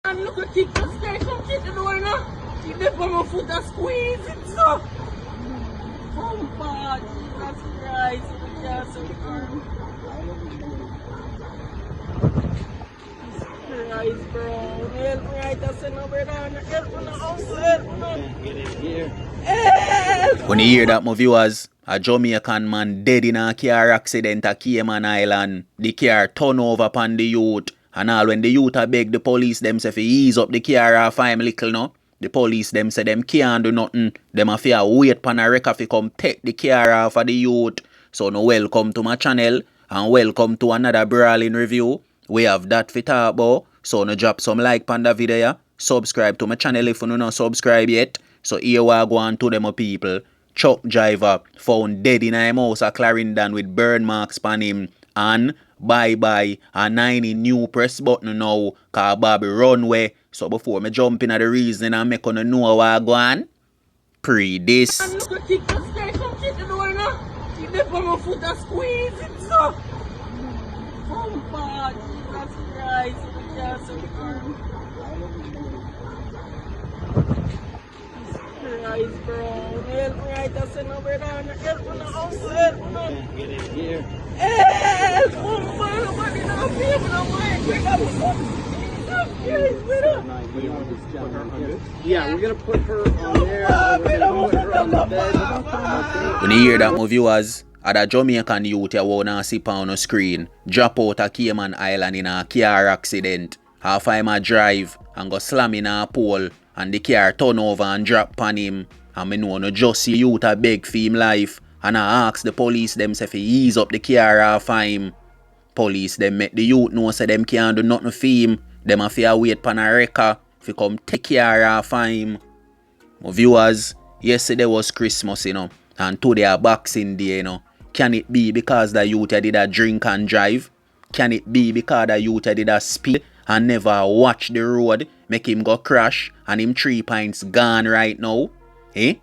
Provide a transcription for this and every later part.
And look at kick the sky, come kick the door now. Keep the on my foot and squeeze it so. Oh God, Jesus Christ, we can't see the arm. Jesus Christ, bro. Help me right, I said no brother, help me now, also help me now. Help! When you hear that, my viewers, a Jamaican man dead in a car accident at Cayman Island. The car turn over upon the youth. And all when the youth a beg the police them say fi ease up the car or find little no. The police them say them can't do nothing. Them a fear wait pan a wrecker fi come take the car off of the youth. So no welcome to my channel and welcome to another brawling review. We have that fi talk about. So no drop some like pan the video. Subscribe to my channel if you no subscribe yet. So here we go on to them people. Truck driver found dead in a house at Clarendon with burn marks on him. And bye-bye a 90 new press button now cause Bobby runway. So before me jump in at the reason and make on know what I go on, pre this. And look at kick the sky, come kick the door now. Keep the on my foot and squeeze it so. Oh God, Jesus Christ, we can't see the arm. Jesus Christ, bro. Help me right, I said no brother, help me now, also help me now. Help! Oh man, nobody now, people now, man. We got to Yeah, we're gonna put her on there. We're gonna put her on the bed. When you hear that, my viewers, at a Jamaican youth you wanna see on the screen drop out a Cayman Island in a car accident. Half time a drive and go slam in a pole and the car turn over and drop on him. And me know no just see youth a beg for him life. And I ask the police them say fi ease up the car off him. Police them make the youth know say them can't do nothing for him. Them a fear wait pan a wrecker fi come take care off him. My viewers, yesterday was Christmas, you know, and today a Boxing Day, you know. Can it be because the youth did a drink and drive? Can it be because the youth did a speed and never watch the road, make him go crash and him 3 pints gone right now? Eh?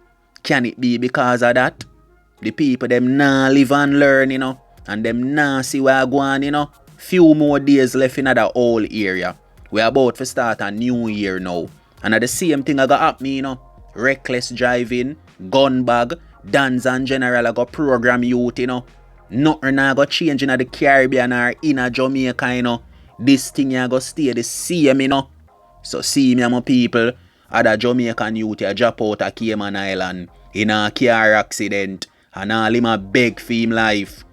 Can it be because of that? The people them nah live and learn, you know, and them nah see where go on, you know. Few more days left in the whole area. We about to start a new year now. And at the same thing I got happen, you know. Reckless driving, gun bag, dance and general I got program youth, you know. Nothing I got change in the Caribbean or in a Jamaica, you know. This thing I got stay the same, you know. So see me and my people, other Jamaican youth I drop out a Cayman Island in a car accident. And all him a beg for him life.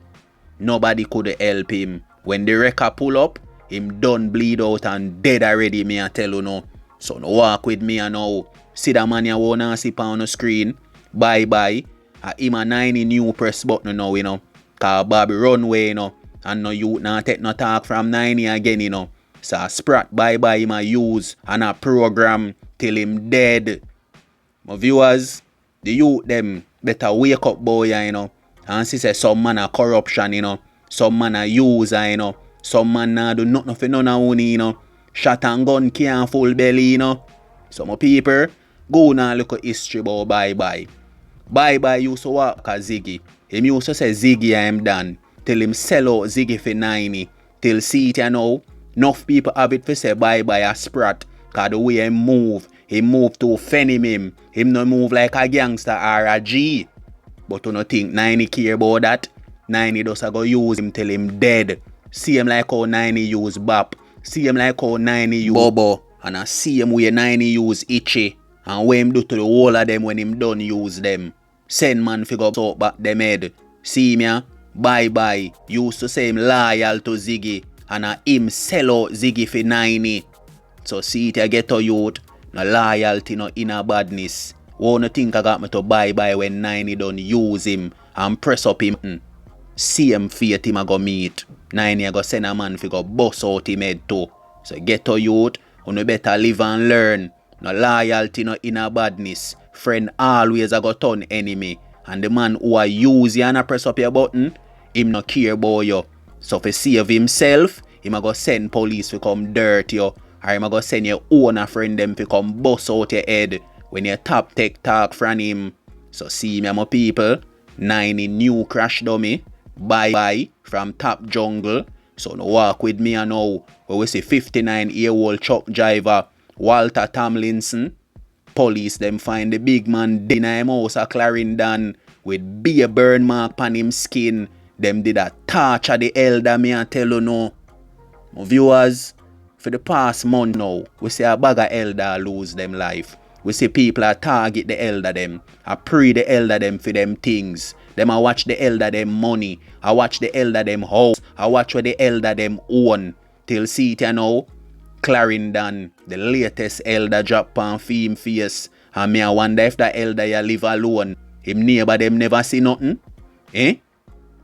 Nobody could help him. When the wrecker pull up, him done bleed out and dead already, me I tell you no. So no walk with me and now. See the man you wanna see on the screen. Bye-bye. Him a 90 new press button now, you know. Cause Bobby runway, you know. And no youth not take no talk from 90 again, you know. So a sprat bye-bye him a use and a program till him dead. My viewers, the youth them better wake up boy, you know. And see say some man a corruption, you know. Some man a user, you know. Some man na do nothing for none of you know. Shot and gun can't full belly, you know. Some people go now look at history about bye-bye. Bye-bye used to walk a Ziggy. Him used to say Ziggy I am done. Till him sell out Ziggy for 90. Till see it you know. Enough people have it for say bye-bye a sprat. Cause the way he move to offend him. Him no move like a gangster or a G. But you no think 90 care about that? 90 does go use him till him dead. See him like how 90 use Bap. See him like how 90 use Bobo. And I see him where 90 use Itchy. And what him do to the whole of them when him done use them. Send man figure up back them head. See me ya? Bye-bye. Used to say him loyal to Ziggy. And him sell out Ziggy for 90. So see it I get to youth. No loyalty, no inner badness. Wanna think I got me to bye-bye when 90 done use him and press up him. Same fate him I go meet. 90 I go send a man fi go bust out him head too. So get to youth, you better live and learn. No loyalty, no inner badness. Friend always a go turn enemy. And the man who a use you and a press up your button, him no care about you. So for save himself, him a go send police to come dirt you. Or him a go send your own friend them to come bust out your head when you top take talk from him. So see me my people, 90 new crash dummy. Bye-bye from Top Jungle. So no walk with me and now where we see 59-year-old truck driver Walter Tomlinson. Police them find the big man dead in him house at Clarendon with beer burn mark on him skin. Them did a torture the elder, me and tell you no. My viewers, for the past month now, we see a bag of elder lose them life. We see people a target the elder them. I pray the elder them for them things. Them I watch the elder them money. I watch the elder them house. I watch what the elder them own. Till see it you know. Clarendon, the latest elder drop on film face. And me I wonder if that elder ya live alone. Him neighbor them never see nothing. Eh?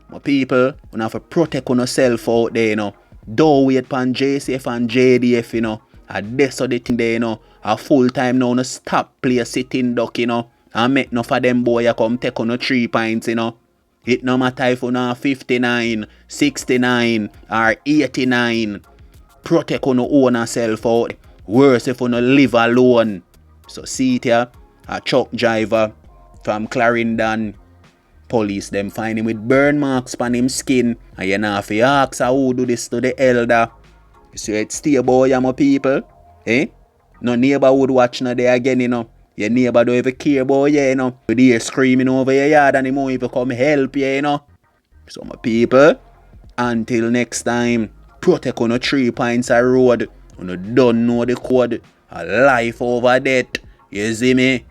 My people, you have to protect yourself out there, you know. Don't wait pan JCF and JDF, you know. And that's the thing there, you know. A full time now, no stop play sitting duck, you know. And make enough of them boy come take on 3 pints, you know. It no matter if you know 59, 69 or 89. Protect on your own self out. Worse if you no live alone. So see it here, a truck driver from Clarendon. Police them find him with burn marks on him skin. And you know if you ask who do this to the elder. You see it stay boy my people. Eh? No neighbor would watch no day again, you know. Your neighbor don't even care about you, you know. You hear screaming over your yard and he won't even come help you, you know. So my people, until next time, protect on 3 pints of road. You don't know the code. A life over death. You see me?